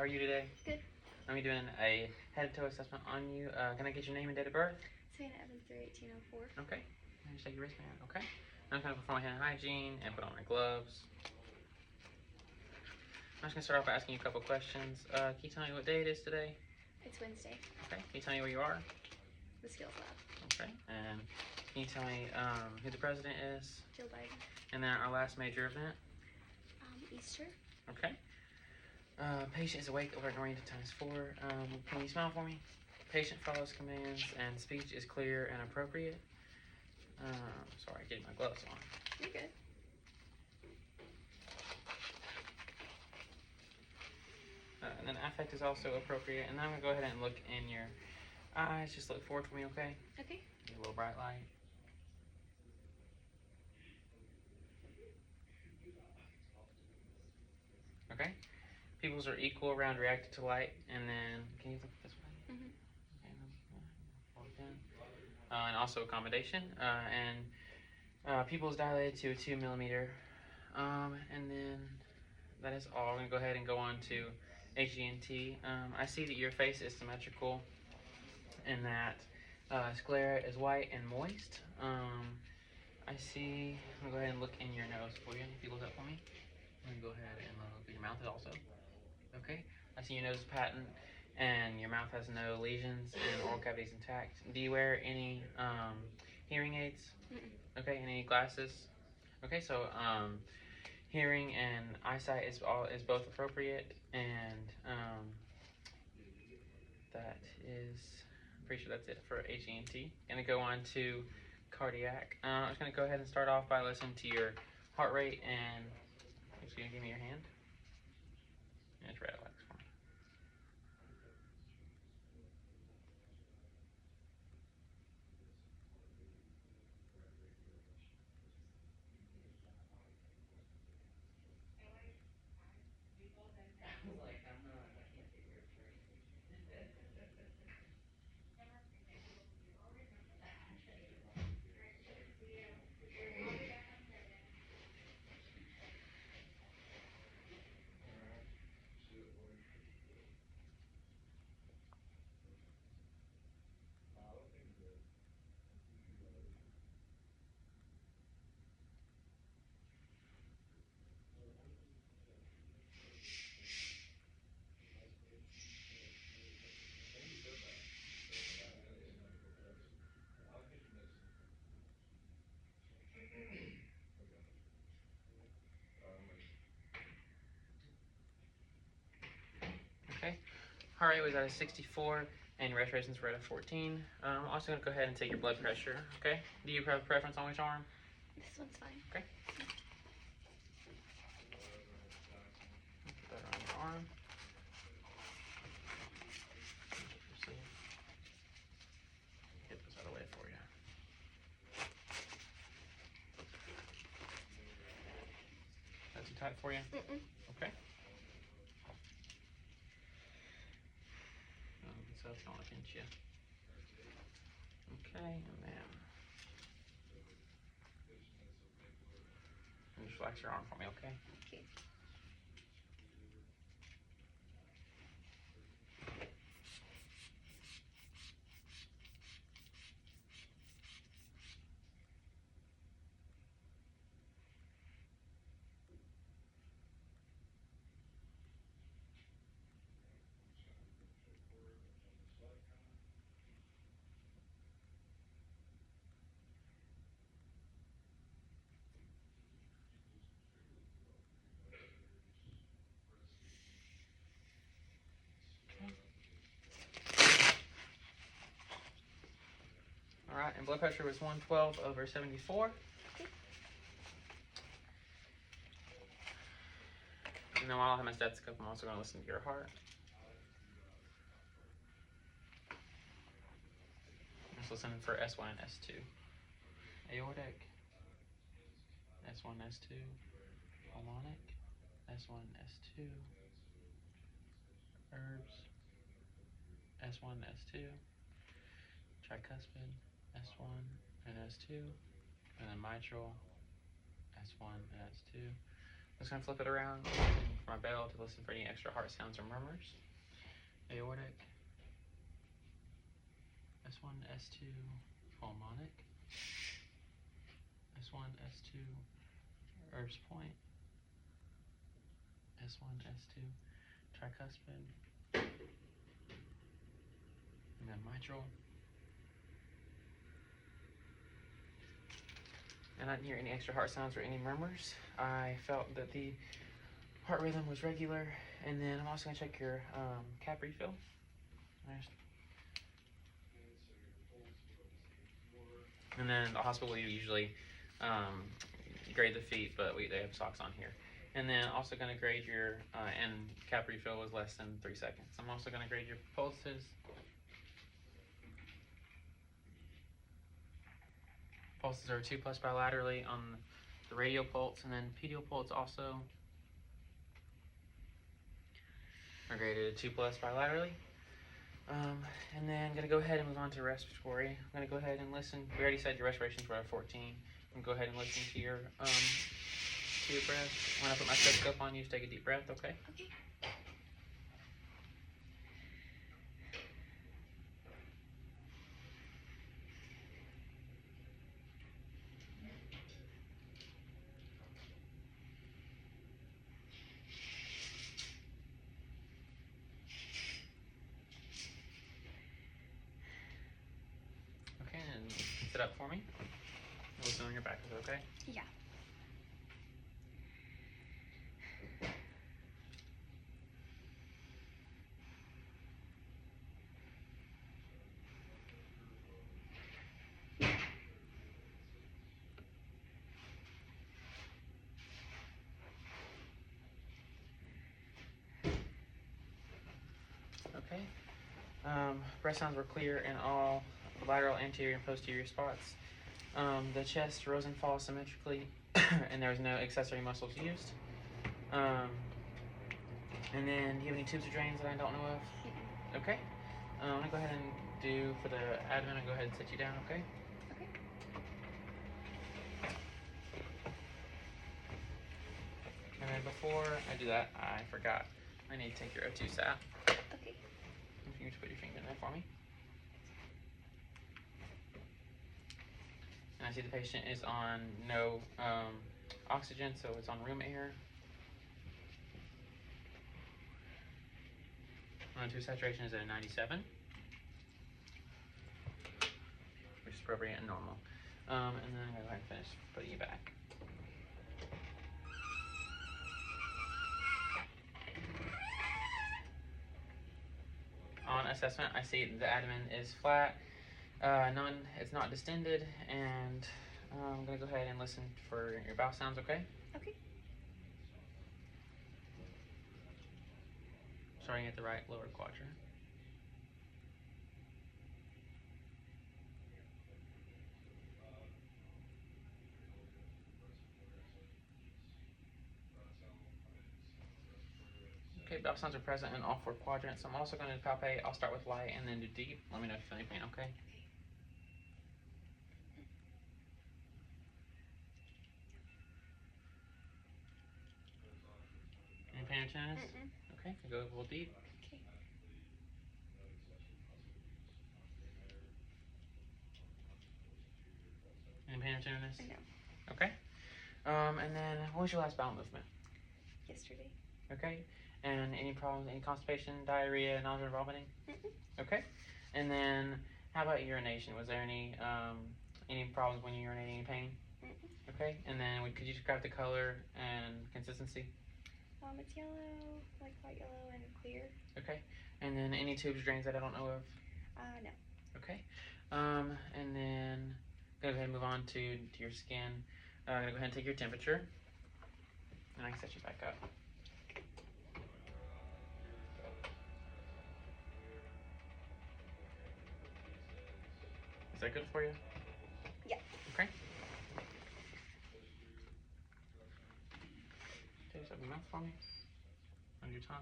how are you today? Good. I'm doing a head-to-toe assessment on you. Can I get your name and date of birth? Savannah Evans, 3/18/04. Okay. Let me just take your wristband. Okay. I'm going to perform my hand hygiene and put on my gloves. I'm just going to start off by asking you a couple questions. Can you tell me what day it is today? It's Wednesday. Okay. Can you tell me where you are? The skills lab. Okay. And can you tell me who the president is? Jill Biden. And then our last major event? Easter. Okay. Patient is awake, alert, and oriented ×4. Can you smile for me? Patient follows commands and speech is clear and appropriate. Sorry, getting my gloves on. You're good. And then affect is also appropriate. And then I'm going to go ahead and look in your eyes. Just look forward for me, okay? Okay. Get a little bright light. Okay. Pupils are equal around reactive to light. And then, can you look this way? Mm-hmm. And also accommodation. Pupils dilated to 2 millimeter. And then that is all. I'm going to go ahead and go on to HGNT. I see that your face is symmetrical and that sclera is white and moist. I see, I'm going to go ahead and look in your nose for you. If you look up for me, I'm going to go ahead and look at your mouth also. Okay, I see your nose is patent and your mouth has no lesions and oral cavity is intact. Do you wear any hearing aids? Mm-mm. Okay, any glasses? Okay, so hearing and eyesight is both appropriate, and that is, I'm pretty sure that's it for HENT. Gonna go on to cardiac. I'm just gonna go ahead and start off by listening to your heart rate, and you're just gonna give me your hand. And it's red lights for me. Okay, heart rate was at a 64, and your respirations were at a 14. I'm also going to go ahead and take your blood pressure, okay? Do you have a preference on which arm? This one's fine. Okay. Put that on your arm. Get this out of the way for you. That's too tight for you? Mm-mm. Okay. So it's going to pinch you. Okay, and then just relax your arm for me, okay? Okay. All right, and blood pressure was 112/74. Okay. And then while I have my stethoscope, I'm also going to listen to your heart. Just listening for S1 and S2. Aortic, S1, S2, pulmonic, S1, S2, herbs, S1, S2, tricuspid, S1 and S2, and then mitral, S1 and S2. I'm just going to flip it around for my bell to listen listen for any extra heart sounds or murmurs. Aortic. S1, S2, pulmonic. S1, S2, Erb's point. S1, S2, tricuspid. And then mitral. And I didn't hear any extra heart sounds or any murmurs. I felt that the heart rhythm was regular. And then I'm also going to check your cap refill. And then the hospital will usually grade the feet, but they have socks on here. And then also going to grade your, and cap refill was less than 3 seconds. I'm also going to grade your pulses. Pulses are 2+ bilaterally on the radial pulse, and then pedial pulse also are graded 2+ bilaterally. And then I'm going to go ahead and move on to respiratory. I'm going to go ahead and listen. We already said your respirations were at 14. I'm going to go ahead and listen to your breath. When I put my stethoscope on, you just take a deep breath, okay? Okay. Okay, and sit up for me. Listen on your back, is it okay? Yeah. Okay. Breath sounds were clear in all lateral, anterior, and posterior spots. The chest rose and falls symmetrically, and there was no accessory muscles used. And then, do you have any tubes or drains that I don't know of? Okay. I'm going to go ahead and do, for the admin, I'll go ahead and sit you down, okay? Okay. And then before I do that, I forgot. I need to take your O2 sat. Okay. If you can just put your finger in there for me. And I see the patient is on no oxygen, so it's on room air. O2 saturation is at 97, which is appropriate and normal. And then I'm going to go ahead and finish putting you back. On assessment, I see the abdomen is flat, it's not distended, and I'm going to go ahead and listen for your bowel sounds, okay? Okay. Starting at the right lower quadrant. Okay, bowel sounds are present in all 4 quadrants. I'm also going to palpate. I'll start with light and then do deep. Let me know if you feel any pain, okay? Any pain or tenderness? Okay, go a little deep. Okay. Any pain or tenderness? No. Okay. And then, what was your last bowel movement? Yesterday. Okay. And any problems, any constipation, diarrhea, nausea, or vomiting? Okay. And then, how about urination? Was there any problems when you urinated, any pain? Okay. And then, could you describe the color and consistency? It's yellow, like light yellow and clear. Okay. And then, any tubes or drains that I don't know of? No. Okay. And then, go ahead and move on to your skin. I'm gonna go ahead and take your temperature, and I can set you back up. Is that good for you? Yeah. Okay. Take this up your mouth for me. On your tongue.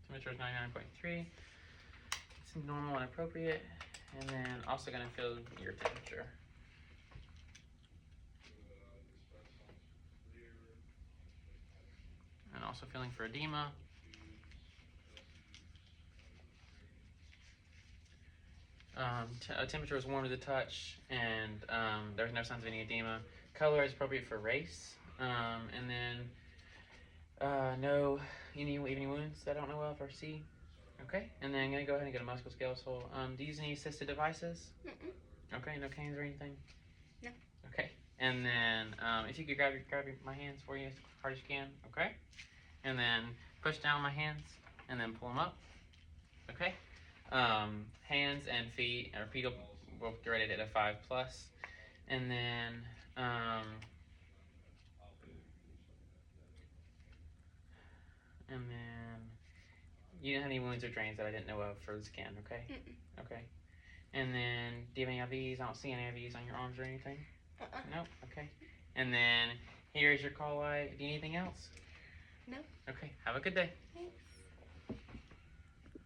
Temperature is 99.3. It's normal and appropriate. And then also gonna feel your temperature. Also feeling for edema. Temperature is warm to the touch, and there's no signs of any edema. Color is appropriate for race, and then no any wounds that I don't know of or see. Okay, and then I'm gonna go ahead and get a musculoskeletal. Do you use any assisted devices? Okay, no canes or anything. No. Okay, and then if you could grab my hands for you as hard as you can. Okay, and then push down my hands, and then pull them up. Okay. Hands and feet will get rated at a 5+, and then you didn't have any wounds or drains that I didn't know of for the scan. Okay. Okay. And then do you have any IVs? I don't see any IVs on your arms or anything. Nope. Okay. And then here's your call light. Do you need anything else? No. Okay. Have a good day.